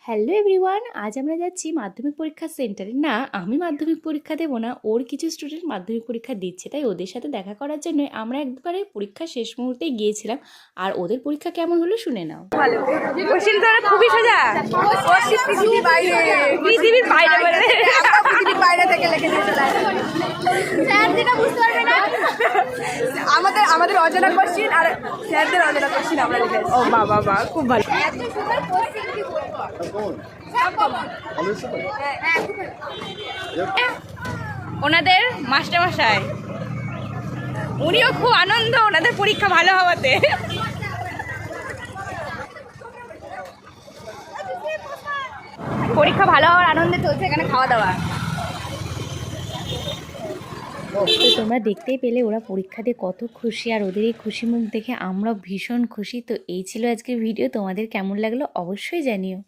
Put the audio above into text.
Hello everyone, আজ আমরা যাচ্ছি মাধ্যমিক পরীক্ষা সেন্টারে। না, আমি মাধ্যমিক পরীক্ষা দেবো না, ওর কিছু স্টুডেন্ট মাধ্যমিক পরীক্ষা দিচ্ছে, তাই ওদের সাথে দেখা করার জন্য আমরা একবারে পরীক্ষা শেষ মুহূর্তেই গিয়েছিলাম। আর ওদের পরীক্ষা কেমন হলো শুনে নাও। ভালো কোশ্চেন তো খুবই সোজা, পৃথিবীর বাইরে বলে পৃথিবীর বাইরে থেকে লিখে দিয়ে চলে আসে। স্যার যেটা বুঝতে পারবে না, আমাদের অজানা কোশ্চেন আর স্যারদের অজানা কোশ্চেন আমরা লিখেছি। ও বাবা বাবা, খুব ভালো। ওনাদের মাস্টারমশাই, উনিও খুব আনন্দ ওনাদের পরীক্ষা ভালো হওয়াতে। পরীক্ষা ভালো হওয়ার আনন্দে চলছে এখানে খাওয়া দাওয়া। তো তোমরা দেখতেই পেলে ওরা পরীক্ষা দিয়ে কত খুশি, আর ওদের এই খুশি মুখ দেখে আমরাও ভীষণ খুশি। তো এই ছিল আজকের ভিডিও, তোমাদের কেমন লাগলো অবশ্যই জানিও।